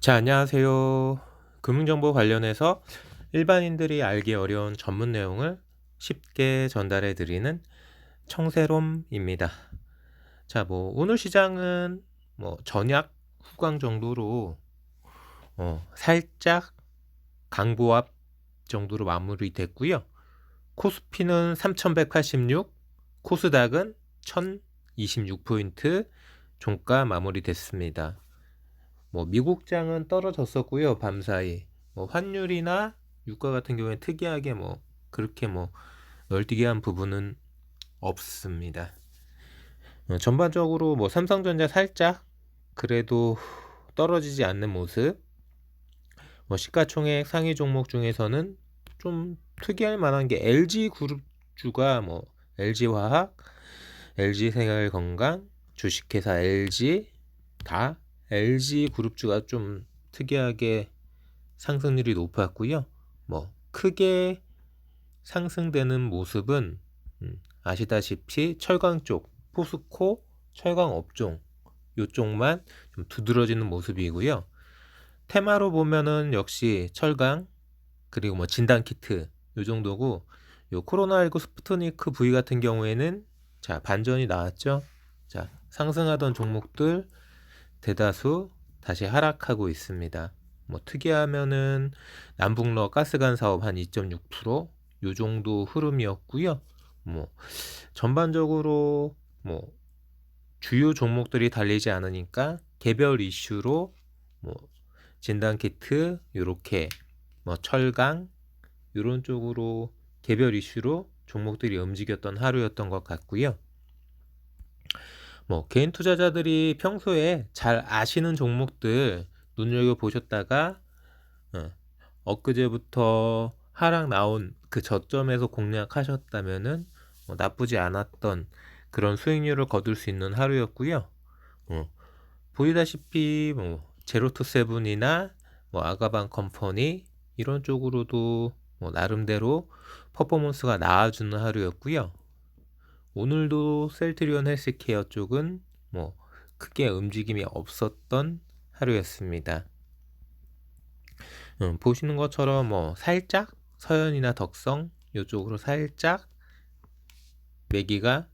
자, 안녕하세요. 금융정보 관련해서 일반인들이 알기 어려운 전문 내용을 쉽게 전달해 드리는 청세롬입니다. 자, 오늘 시장은 전약 후강 정도로 살짝 강보합 정도로 마무리됐고요. 코스피는 3186, 코스닥은 1026포인트 종가 마무리됐습니다. 미국장은 떨어졌었고요. 밤사이. 환율이나 유가 같은 경우에 특이하게 그렇게 널뛰게 한 부분은 없습니다. 전반적으로 삼성전자 살짝 그래도 떨어지지 않는 모습. 시가총액 상위 종목 중에서는 좀 특이할 만한 게 LG그룹주가 LG화학, LG생활건강, 주식회사 LG 다 LG그룹주가 좀 특이하게 상승률이 높았고요. 크게 상승되는 모습은 아시다시피 철강 쪽, 포스코, 철강 업종 요쪽만 좀 두드러지는 모습이고요. 테마로 보면은 역시 철강 그리고 진단키트 요 정도고, 요 코로나19 스푸트니크 V 같은 경우에는 자 반전이 나왔죠. 자 상승하던 종목들 대다수 다시 하락하고 있습니다. 특이하면은 남북러 가스관 사업 한 2.6%, 요 정도 흐름이었고요. 전반적으로 주요 종목들이 달리지 않으니까 개별 이슈로 진단키트 요렇게 철강 요런 쪽으로 개별 이슈로 종목들이 움직였던 하루였던 것 같고요. 개인 투자자들이 평소에 잘 아시는 종목들 눈여겨보셨다가 엊그제부터 하락 나온 그 저점에서 공략하셨다면은 나쁘지 않았던 그런 수익률을 거둘 수 있는 하루였고요. 보이다시피 제로투세븐이나 아가방 컴퍼니 이런 쪽으로도 나름대로 퍼포먼스가 나아주는 하루였고요. 오늘도 셀트리온 헬스케어 쪽은 크게 움직임이 없었던 하루였습니다. 보시는 것처럼 살짝 서현이나 덕성 이쪽으로 살짝 매기가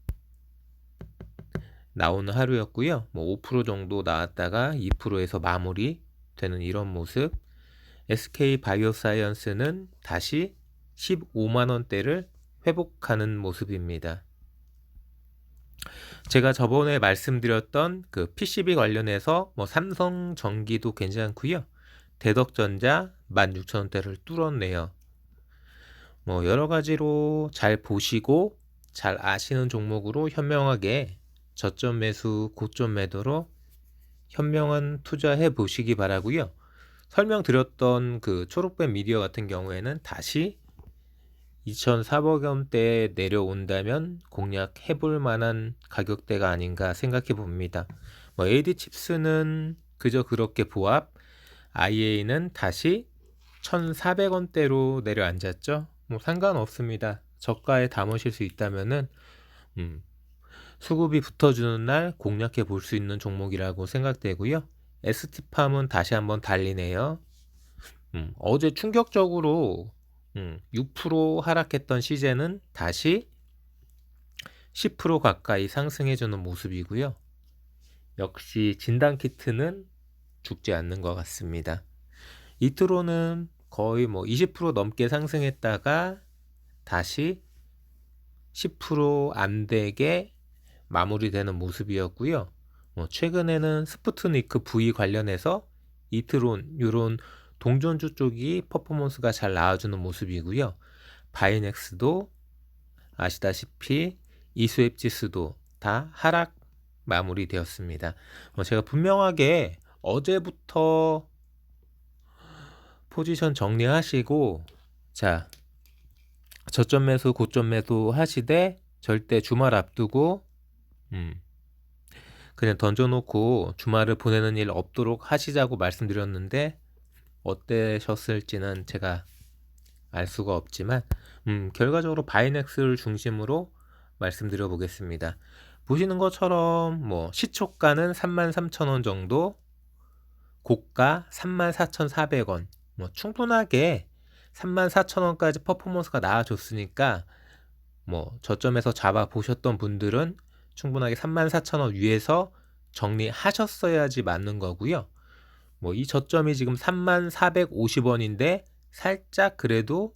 나오는 하루였고요. 5% 정도 나왔다가 2%에서 마무리 되는 이런 모습. SK바이오사이언스는 다시 15만원대를 회복하는 모습입니다. 제가 저번에 말씀드렸던 그 PCB 관련해서 삼성전기도 괜찮고요. 대덕전자 16,000원대를 뚫었네요. 여러 가지로 잘 보시고 잘 아시는 종목으로 현명하게 저점 매수, 고점 매도로 현명한 투자해 보시기 바라고요. 설명드렸던 그 초록뱀 미디어 같은 경우에는 다시 2,400원대에 내려온다면 공략해 볼 만한 가격대가 아닌가 생각해 봅니다. AD칩스는 그저 그렇게 보합, IA는 다시 1,400원대로 내려앉았죠. 상관없습니다. 저가에 담으실 수 있다면은 수급이 붙어주는 날 공략해 볼 수 있는 종목이라고 생각되고요. ST팜은 다시 한번 달리네요. 어제 충격적으로 6% 하락했던 시제는 다시 10% 가까이 상승해주는 모습이고요. 역시 진단키트는 죽지 않는 것 같습니다. 이트로는 거의 20% 넘게 상승했다가 다시 10% 안 되게 마무리되는 모습이었고요. 최근에는 스푸트니크 V 관련해서 이트론 이런 동전주 쪽이 퍼포먼스가 잘 나와주는 모습이고요. 바이넥스도 아시다시피 이수앱 지수도 다 하락 마무리되었습니다. 제가 분명하게 어제부터 포지션 정리하시고 자 저점 매수 고점 매도 하시되 절대 주말 앞두고 그냥 던져놓고 주말을 보내는 일 없도록 하시자고 말씀드렸는데 어떠셨을지는 제가 알 수가 없지만 결과적으로 바이넥스를 중심으로 말씀드려 보겠습니다. 보시는 것처럼 시초가는 33,000원 정도, 고가 34,400원. 뭐 충분하게 34,000원까지 퍼포먼스가 나와줬으니까 뭐 저점에서 잡아 보셨던 분들은 충분하게 34,000원 위에서 정리하셨어야지 맞는 거고요. 뭐 이 저점이 지금 34,450원인데 살짝 그래도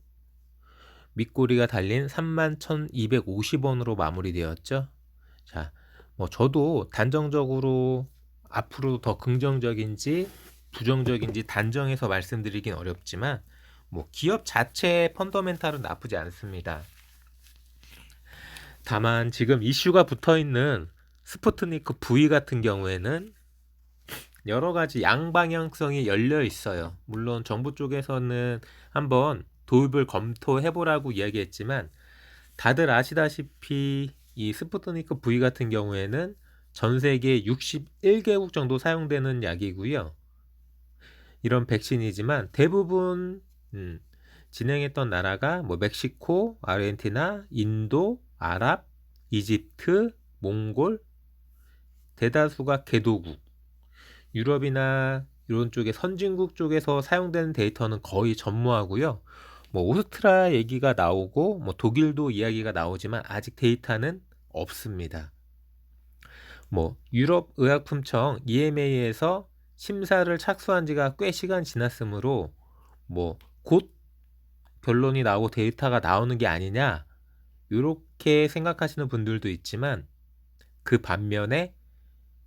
밑꼬리가 달린 31,250원으로 마무리되었죠. 자, 뭐 저도 단정적으로 앞으로 더 긍정적인지 부정적인지 단정해서 말씀드리긴 어렵지만 뭐 기업 자체의 펀더멘탈은 나쁘지 않습니다. 다만 지금 이슈가 붙어있는 스푸트니크 V 같은 경우에는 여러 가지 양방향성이 열려 있어요. 물론 정부 쪽에서는 한번 도입을 검토해보라고 이야기했지만 다들 아시다시피 이 스푸트니크 V 같은 경우에는 전 세계 61개국 정도 사용되는 약이고요. 이런 백신이지만 대부분 진행했던 나라가 뭐 멕시코, 아르헨티나, 인도, 아랍, 이집트, 몽골, 대다수가 개도국, 유럽이나 이런 쪽에 선진국 쪽에서 사용되는 데이터는 거의 전무하고요. 뭐 오스트라 얘기가 나오고 뭐 독일도 이야기가 나오지만 아직 데이터는 없습니다. 뭐 유럽 의약품청 EMA에서 심사를 착수한 지가 꽤 시간 지났으므로 뭐 곧 결론이 나오고 데이터가 나오는 게 아니냐 이렇게 생각하시는 분들도 있지만 그 반면에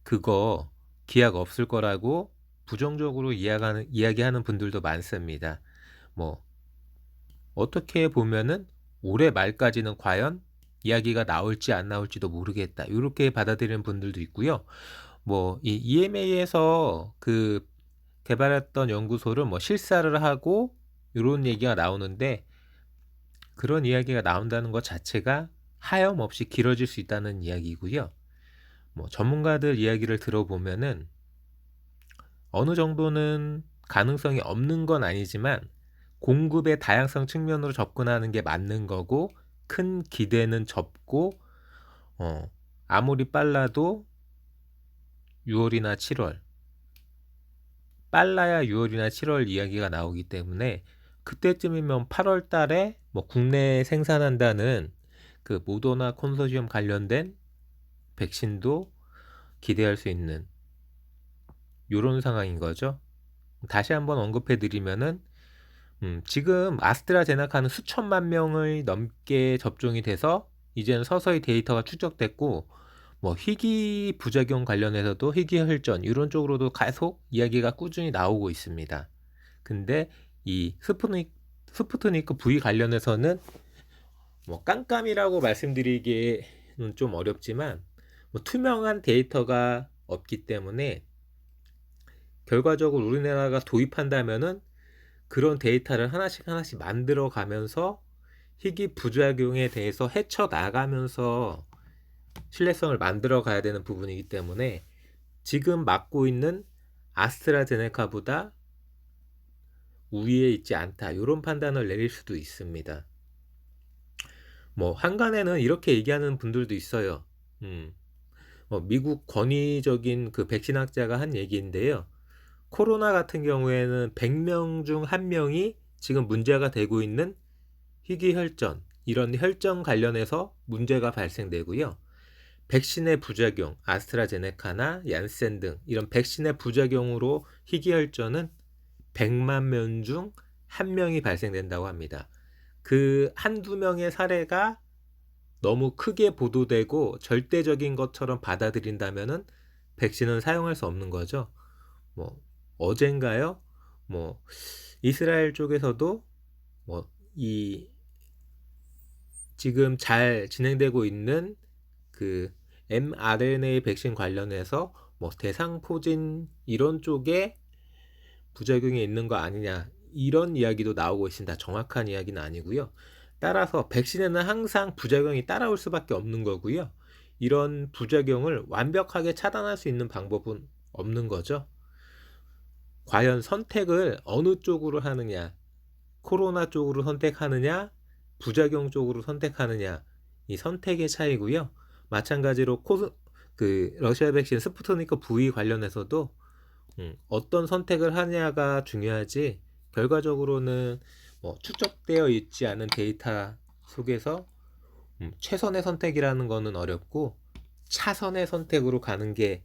그거 기약 없을 거라고 부정적으로 이야기하는 분들도 많습니다. 뭐 어떻게 보면은 올해 말까지는 과연 이야기가 나올지 안 나올지도 모르겠다 이렇게 받아들이는 분들도 있고요. 뭐 이 EMA에서 그 개발했던 연구소를 뭐 실사를 하고 이런 얘기가 나오는데 그런 이야기가 나온다는 것 자체가 하염없이 길어질 수 있다는 이야기고요. 뭐 전문가들 이야기를 들어보면은 어느 정도는 가능성이 없는 건 아니지만 공급의 다양성 측면으로 접근하는 게 맞는 거고 큰 기대는 접고 아무리 빨라도 6월이나 7월 빨라야 6월이나 7월 이야기가 나오기 때문에 그때쯤이면 8월 달에 뭐 국내에 생산한다는 그 모더나 콘소시엄 관련된 백신도 기대할 수 있는 요런 상황인 거죠. 다시 한번 언급해 드리면은 지금 아스트라제네카는 수천만 명을 넘게 접종이 돼서 이제는 서서히 데이터가 추적됐고 뭐 희귀 부작용 관련해서도 희귀혈전 이런 쪽으로도 계속 이야기가 꾸준히 나오고 있습니다. 근데 이 스푸트니크 V 관련해서는 뭐 깜깜이라고 말씀드리기는 좀 어렵지만 뭐 투명한 데이터가 없기 때문에 결과적으로 우리나라가 도입한다면은 그런 데이터를 하나씩 만들어 가면서 희귀 부작용에 대해서 헤쳐나가면서 신뢰성을 만들어 가야 되는 부분이기 때문에 지금 맡고 있는 아스트라제네카보다 우위에 있지 않다 이런 판단을 내릴 수도 있습니다. 뭐 한간에는 이렇게 얘기하는 분들도 있어요. 미국 권위적인 그 백신학자가 한 얘기인데요. 코로나 같은 경우에는 100명 중 1명이 지금 문제가 되고 있는 희귀혈전, 이런 혈전 관련해서 문제가 발생되고요. 백신의 부작용, 아스트라제네카나 얀센 등 이런 백신의 부작용으로 희귀혈전은 100만 명 중 1명이 발생된다고 합니다. 그 한두 명의 사례가 너무 크게 보도되고 절대적인 것처럼 받아들인다면은 백신은 사용할 수 없는 거죠. 뭐 어젠가요? 뭐 이스라엘 쪽에서도 뭐 이 지금 잘 진행되고 있는 그 mRNA 백신 관련해서 뭐 대상포진 이런 쪽에 부작용이 있는 거 아니냐 이런 이야기도 나오고 있습니다. 정확한 이야기는 아니고요. 따라서 백신에는 항상 부작용이 따라올 수밖에 없는 거고요. 이런 부작용을 완벽하게 차단할 수 있는 방법은 없는 거죠. 과연 선택을 어느 쪽으로 하느냐, 코로나 쪽으로 선택하느냐, 부작용 쪽으로 선택하느냐, 이 선택의 차이고요. 마찬가지로 러시아 백신 스푸트니크 V 관련해서도 어떤 선택을 하냐가 중요하지, 결과적으로는 뭐 축적되어 있지 않은 데이터 속에서 최선의 선택이라는 거는 어렵고 차선의 선택으로 가는 게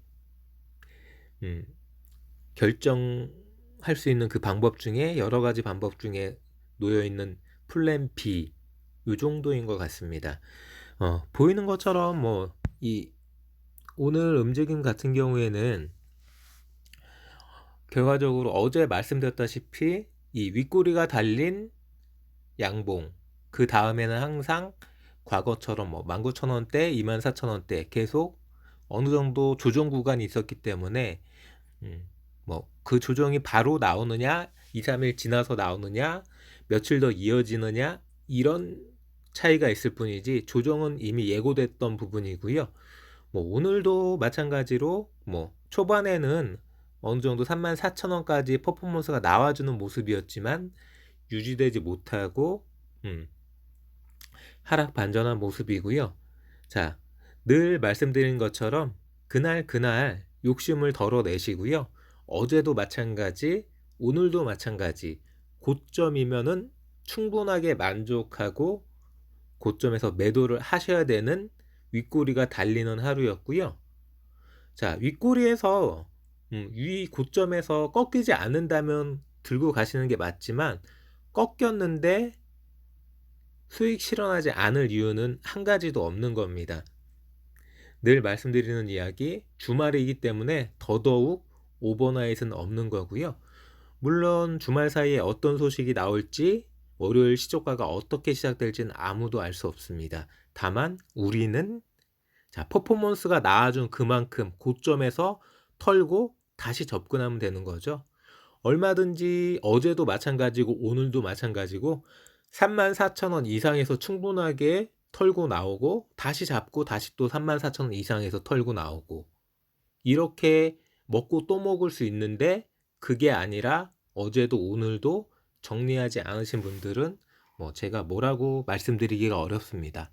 음, 결정할 수 있는 그 방법 중에 여러 가지 방법 중에 놓여 있는 플랜 B 이 정도인 것 같습니다. 보이는 것처럼 뭐 이 오늘 움직임 같은 경우에는 결과적으로 어제 말씀드렸다시피 이 윗꼬리가 달린 양봉, 그 다음에는 항상 과거처럼 뭐 19,000원대, 24,000원대 계속 어느 정도 조정 구간이 있었기 때문에 뭐 그 조정이 바로 나오느냐, 2, 3일 지나서 나오느냐, 며칠 더 이어지느냐, 이런 차이가 있을 뿐이지 조정은 이미 예고됐던 부분이고요. 뭐 오늘도 마찬가지로 뭐 초반에는 어느 정도 34,000원까지 퍼포먼스가 나와주는 모습이었지만 유지되지 못하고 하락 반전한 모습이고요. 자, 늘 말씀드린 것처럼 그날 그날 욕심을 덜어내시고요. 어제도 마찬가지, 오늘도 마찬가지. 고점이면은 충분하게 만족하고 고점에서 매도를 하셔야 되는 윗꼬리가 달리는 하루였고요. 자, 윗꼬리에서 위 고점에서 꺾이지 않는다면 들고 가시는 게 맞지만 꺾였는데 수익 실현하지 않을 이유는 한 가지도 없는 겁니다. 늘 말씀드리는 이야기, 주말이기 때문에 더더욱 오버나잇은 없는 거고요. 물론 주말 사이에 어떤 소식이 나올지, 월요일 시초가가 어떻게 시작될지는 아무도 알 수 없습니다. 다만 우리는 퍼포먼스가 나아준 그만큼 고점에서 털고 다시 접근하면 되는 거죠. 얼마든지 어제도 마찬가지고 오늘도 마찬가지고 34,000원 이상에서 충분하게 털고 나오고 다시 잡고 다시 또 34,000원 이상에서 털고 나오고 이렇게 먹고 또 먹을 수 있는데, 그게 아니라 어제도 오늘도 정리하지 않으신 분들은 뭐 제가 뭐라고 말씀드리기가 어렵습니다.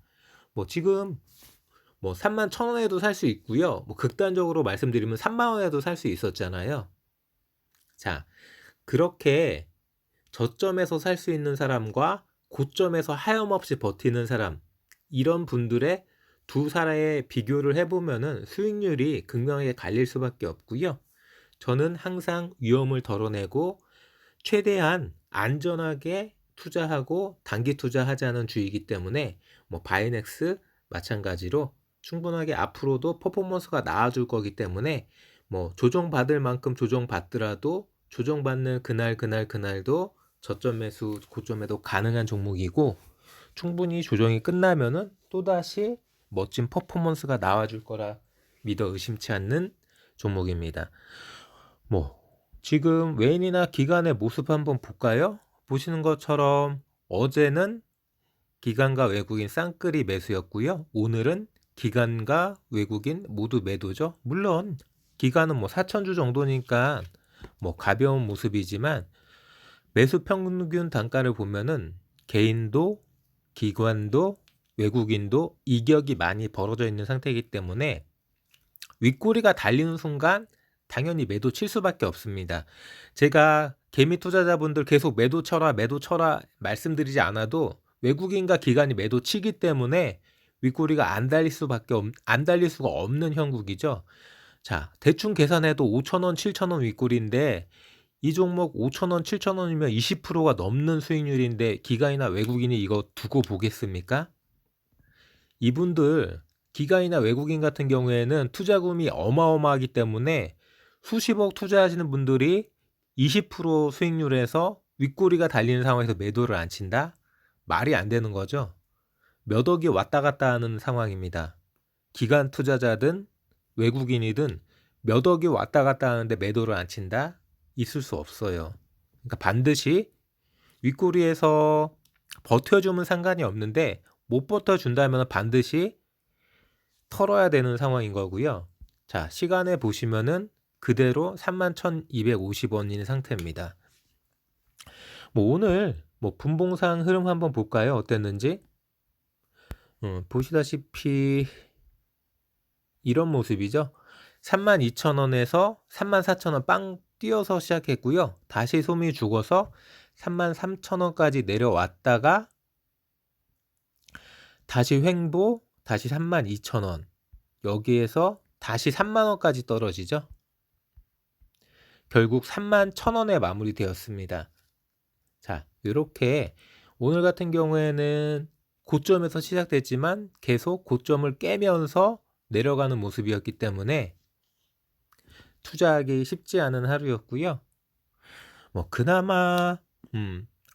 뭐 지금 뭐 31,000원에도 살 수 있고요. 뭐 극단적으로 말씀드리면 30,000원에도 살 수 있었잖아요. 자, 그렇게 저점에서 살 수 있는 사람과 고점에서 하염없이 버티는 사람, 이런 분들의 두 사람의 비교를 해보면은 수익률이 극명하게 갈릴 수밖에 없고요. 저는 항상 위험을 덜어내고 최대한 안전하게 투자하고 단기 투자하자는 주의이기 때문에 뭐 바이넥스 마찬가지로 충분하게 앞으로도 퍼포먼스가 나아질 거기 때문에 뭐 조정받을 만큼 조정받더라도 조정받는 그날도 저점 매수 고점 매도 가능한 종목이고, 충분히 조정이 끝나면은 또다시 멋진 퍼포먼스가 나와줄 거라 믿어 의심치 않는 종목입니다. 뭐 지금 외인이나 기관의 모습 한번 볼까요? 보시는 것처럼 어제는 기관과 외국인 쌍끌이 매수였고요. 오늘은 기관과 외국인 모두 매도죠. 물론 기관은 뭐 4,000주 정도니까 뭐 가벼운 모습이지만 매수 평균 단가를 보면은 개인도 기관도 외국인도 이격이 많이 벌어져 있는 상태이기 때문에 윗꼬리가 달리는 순간 당연히 매도 칠 수밖에 없습니다. 제가 개미 투자자분들 계속 매도 쳐라 말씀드리지 않아도 외국인과 기관이 매도 치기 때문에 윗꼬리가 안 달릴 수가 없는 형국이죠. 자, 대충 계산해도 5,000원, 7,000원 윗꼬리인데 이 종목 5,000원, 7,000원이면 20%가 넘는 수익률인데 기관이나 외국인이 이거 두고 보겠습니까? 이분들 기관이나 외국인 같은 경우에는 투자금이 어마어마하기 때문에 수십억 투자하시는 분들이 20% 수익률에서 윗꼬리가 달리는 상황에서 매도를 안 친다? 말이 안 되는 거죠. 몇 억이 왔다 갔다 하는 상황입니다. 기관 투자자든 외국인이든 몇 억이 왔다 갔다 하는데 매도를 안 친다? 있을 수 없어요. 그러니까 반드시 윗꼬리에서 버텨주면 상관이 없는데 못 버텨준다면 반드시 털어야 되는 상황인 거고요. 자, 시간에 보시면은 그대로 31,250원인 상태입니다. 뭐 오늘 뭐 분봉상 흐름 한번 볼까요? 어땠는지? 보시다시피 이런 모습이죠. 32,000원에서 34,000원 빵 뛰어서 시작했고요. 다시 솜이 죽어서 33,000원까지 내려왔다가 다시 횡보, 다시 32,000원. 여기에서 다시 30,000원까지 떨어지죠. 결국 31,000원에 마무리되었습니다. 자, 이렇게 오늘 같은 경우에는 고점에서 시작됐지만 계속 고점을 깨면서 내려가는 모습이었기 때문에 투자하기 쉽지 않은 하루였고요. 뭐 그나마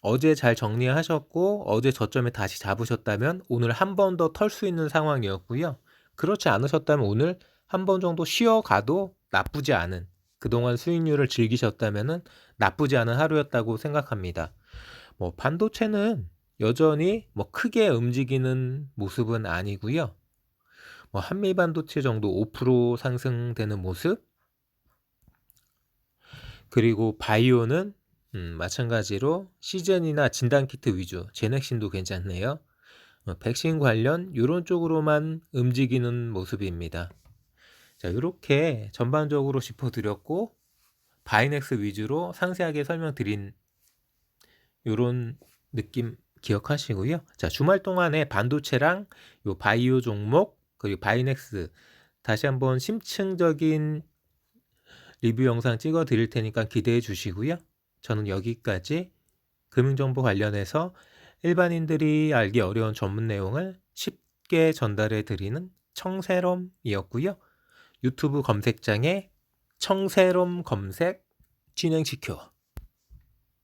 어제 잘 정리하셨고 어제 저점에 다시 잡으셨다면 오늘 한 번 더 털 수 있는 상황이었고요. 그렇지 않으셨다면 오늘 한 번 정도 쉬어가도 나쁘지 않은, 그동안 수익률을 즐기셨다면 나쁘지 않은 하루였다고 생각합니다. 뭐 반도체는 여전히 뭐 크게 움직이는 모습은 아니고요. 뭐 한미 반도체 정도 5% 상승되는 모습, 그리고 바이오는 마찬가지로 시즌이나 진단키트 위주, 제넥신도 괜찮네요. 백신 관련 이런 쪽으로만 움직이는 모습입니다. 자, 이렇게 전반적으로 짚어드렸고 바이넥스 위주로 상세하게 설명드린 이런 느낌 기억하시고요. 자, 주말 동안에 반도체랑 요 바이오 종목 그리고 바이넥스 다시 한번 심층적인 리뷰 영상 찍어 드릴 테니까 기대해 주시고요. 저는 여기까지 금융정보 관련해서 일반인들이 알기 어려운 전문 내용을 쉽게 전달해 드리는 청새롬이었고요. 유튜브 검색창에 청새롬 검색 진행시켜